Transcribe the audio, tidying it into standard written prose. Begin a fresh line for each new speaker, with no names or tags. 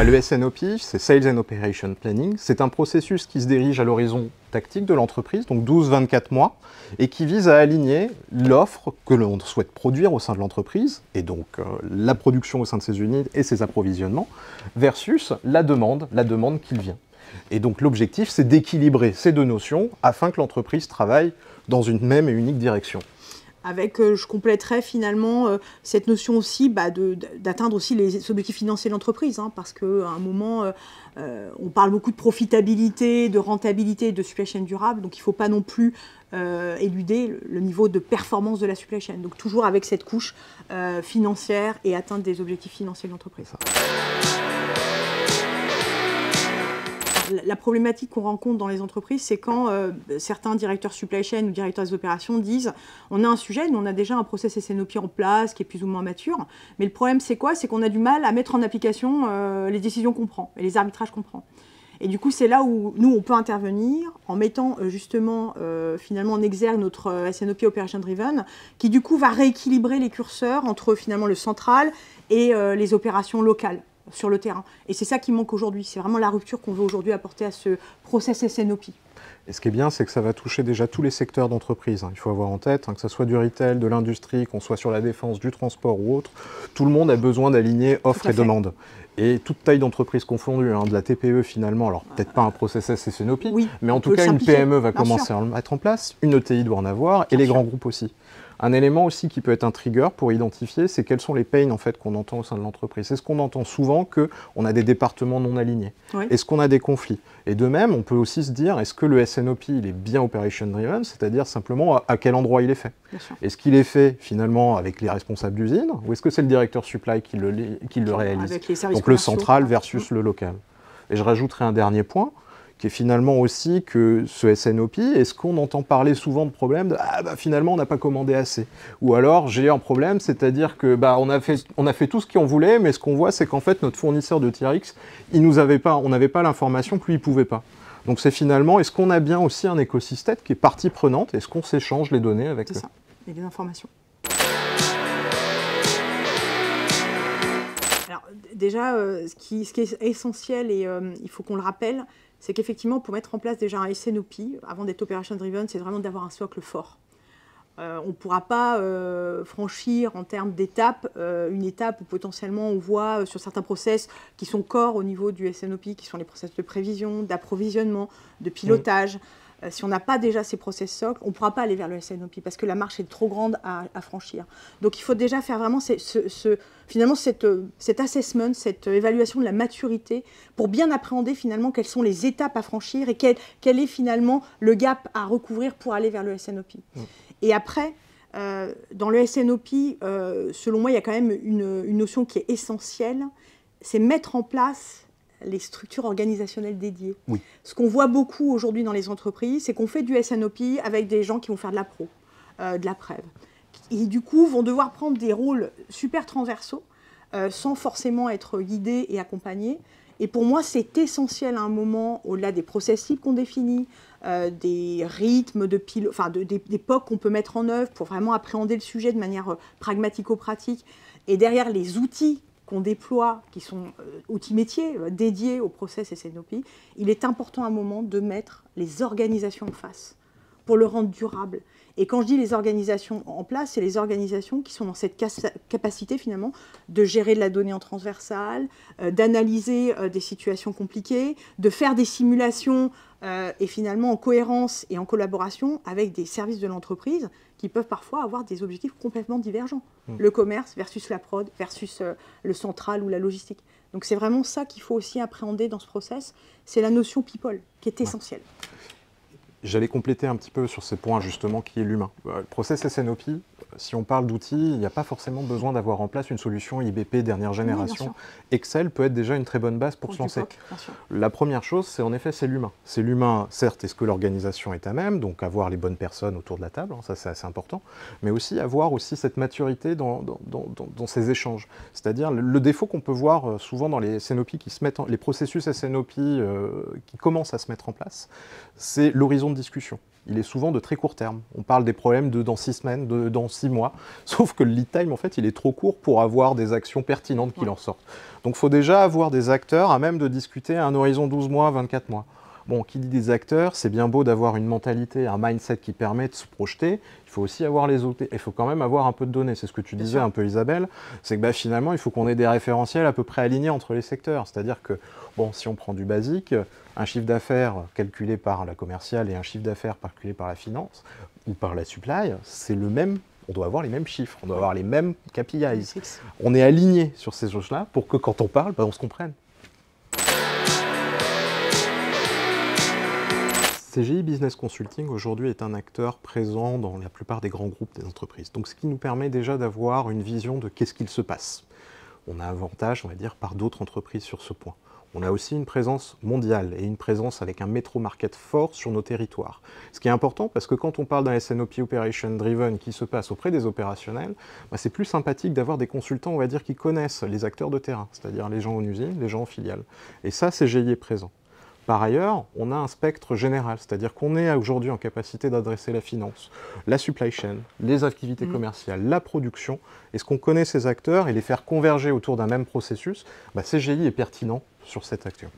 Le SNOP, c'est Sales and Operation Planning. C'est un processus qui se dirige à l'horizon tactique de l'entreprise, donc 12-24 mois, et qui vise à aligner l'offre que l'on souhaite produire au sein de l'entreprise, et donc la production au sein de ses unités et ses approvisionnements, versus la demande qu'il vient. Et donc l'objectif, c'est d'équilibrer ces deux notions afin que l'entreprise travaille dans une même et unique direction.
Avec, je compléterais finalement cette notion aussi d'atteindre aussi les objectifs financiers de l'entreprise, hein, parce qu'à un moment, on parle beaucoup de profitabilité, de rentabilité, de supply chain durable, donc il ne faut pas non plus éluder le niveau de performance de la supply chain. Donc toujours avec cette couche financière et atteindre des objectifs financiers de l'entreprise. La problématique qu'on rencontre dans les entreprises, c'est quand certains directeurs supply chain ou directeurs des opérations disent on a un sujet, nous on a déjà un process SNOP en place qui est plus ou moins mature, mais le problème c'est quoi? C'est qu'on a du mal à mettre en application les décisions qu'on prend et les arbitrages qu'on prend. Et du coup, c'est là où nous, on peut intervenir en mettant justement finalement en exergue notre SNOP Operation Driven, qui du coup va rééquilibrer les curseurs entre finalement le central et les opérations locales sur le terrain. Et c'est ça qui manque aujourd'hui. C'est vraiment la rupture qu'on veut aujourd'hui apporter à ce process SNOP.
Et ce qui est bien, c'est que ça va toucher déjà tous les secteurs d'entreprise. Il faut avoir en tête, que ce soit du retail, de l'industrie, qu'on soit sur la défense, du transport ou autre, tout le monde a besoin d'aligner offre et demande. Et toute taille d'entreprise confondue, de la TPE finalement, alors peut-être pas un process SNOP, oui, mais en tout cas une PME va commencer à le mettre en place, une ETI doit en avoir, et les grands groupes aussi. Un élément aussi qui peut être un trigger pour identifier, c'est quels sont les pains en fait, qu'on entend au sein de l'entreprise. Est-ce qu'on entend souvent qu'on a des départements non alignés? Oui. Est-ce qu'on a des conflits? Et de même, on peut aussi se dire, est-ce que le SNOP il est bien operation driven, c'est-à-dire simplement à quel endroit il est fait? Est-ce qu'il est fait finalement avec les responsables d'usine, ou est-ce que c'est le directeur supply qui le réalise? Donc le central versus le local. Et je rajouterai un dernier point, qui est finalement aussi que ce SNOP, est-ce qu'on entend parler souvent de problèmes de « Ah bah finalement on n'a pas commandé assez » ou alors j'ai un problème, c'est-à-dire que on a fait tout ce qu'on voulait, mais ce qu'on voit c'est qu'en fait notre fournisseur de tier X, on n'avait pas l'information que lui il pouvait pas. Donc c'est finalement, est-ce qu'on a bien aussi un écosystème qui est partie prenante, est-ce qu'on s'échange les données avec eux?
C'est ça, et les informations. Alors déjà, ce qui est essentiel et il faut qu'on le rappelle, c'est qu'effectivement, pour mettre en place déjà un SNOP, avant d'être Operation Driven, c'est vraiment d'avoir un socle fort. On ne pourra pas franchir en termes d'étapes, une étape où potentiellement on voit sur certains process qui sont core au niveau du SNOP, qui sont les process de prévision, d'approvisionnement, de pilotage. Si on n'a pas déjà ces process socles, on ne pourra pas aller vers le SNOP parce que la marche est trop grande à franchir. Donc il faut déjà faire vraiment finalement cet assessment, cette évaluation de la maturité pour bien appréhender finalement quelles sont les étapes à franchir et quel est finalement le gap à recouvrir pour aller vers le SNOP. Et après, dans le SNOP, selon moi, il y a quand même une notion qui est essentielle, c'est mettre en place les structures organisationnelles dédiées. Oui. Ce qu'on voit beaucoup aujourd'hui dans les entreprises, c'est qu'on fait du SNOP avec des gens qui vont faire de la pro, de la prév. Et du coup, vont devoir prendre des rôles super transversaux, sans forcément être guidés et accompagnés. Et pour moi, c'est essentiel à un moment, au-delà des process types qu'on définit, des rythmes, des POC qu'on peut mettre en œuvre pour vraiment appréhender le sujet de manière pragmatico-pratique. Et derrière les outils qu'on déploie, qui sont outils métiers dédiés au process SNOP, il est important à un moment de mettre les organisations en face pour le rendre durable. Et quand je dis les organisations en place, c'est les organisations qui sont dans cette capacité finalement de gérer de la donnée en transversale, d'analyser des situations compliquées, de faire des simulations et finalement en cohérence et en collaboration avec des services de l'entreprise qui peuvent parfois avoir des objectifs complètement divergents. Le commerce versus la prod, versus le central ou la logistique. Donc c'est vraiment ça qu'il faut aussi appréhender dans ce process, c'est la notion people qui est essentielle.
J'allais compléter un petit peu sur ces points justement qui est l'humain. Le process SNOP, si on parle d'outils, il n'y a pas forcément besoin d'avoir en place une solution IBP dernière génération. Oui, Excel peut être déjà une très bonne base pour se lancer. La première chose, c'est en effet, c'est l'humain. C'est l'humain, certes, est-ce que l'organisation est à même, donc avoir les bonnes personnes autour de la table, ça c'est assez important, mais aussi avoir aussi cette maturité dans ces échanges. C'est-à-dire le défaut qu'on peut voir souvent dans les SNOP qui se mettent les processus SNOP qui commencent à se mettre en place, c'est l'horizon de discussion. il est souvent de très court terme. On parle des problèmes de dans 6 semaines, de dans 6 mois, sauf que le lead time, en fait, il est trop court pour avoir des actions pertinentes qui en sortent. Donc il faut déjà avoir des acteurs à même de discuter à un horizon 12 mois, 24 mois. Bon, qui dit des acteurs, c'est bien beau d'avoir une mentalité, un mindset qui permet de se projeter, il faut aussi avoir les autres, il faut quand même avoir un peu de données, c'est ce que tu disais un peu Isabelle, c'est que finalement il faut qu'on ait des référentiels à peu près alignés entre les secteurs, c'est-à-dire que, bon, si on prend du basique, un chiffre d'affaires calculé par la commerciale et un chiffre d'affaires calculé par la finance ou par la supply, c'est le même. On doit avoir les mêmes chiffres, on doit avoir les mêmes KPIs. On est aligné sur ces choses-là pour que quand on parle, on se comprenne. CGI Business Consulting aujourd'hui est un acteur présent dans la plupart des grands groupes des entreprises. Donc ce qui nous permet déjà d'avoir une vision de qu'est-ce qu'il se passe. On a un avantage, on va dire, par d'autres entreprises sur ce point. On a aussi une présence mondiale et une présence avec un métro market fort sur nos territoires. Ce qui est important parce que quand on parle d'un SNOP Operation Driven qui se passe auprès des opérationnels, c'est plus sympathique d'avoir des consultants, on va dire, qui connaissent les acteurs de terrain, c'est-à-dire les gens en usine, les gens en filiale. Et ça, CGI est présent. Par ailleurs, on a un spectre général, c'est-à-dire qu'on est aujourd'hui en capacité d'adresser la finance, la supply chain, les activités commerciales, la production. Est-ce qu'on connaît ces acteurs et les faire converger autour d'un même processus? CGI est pertinent sur cette action.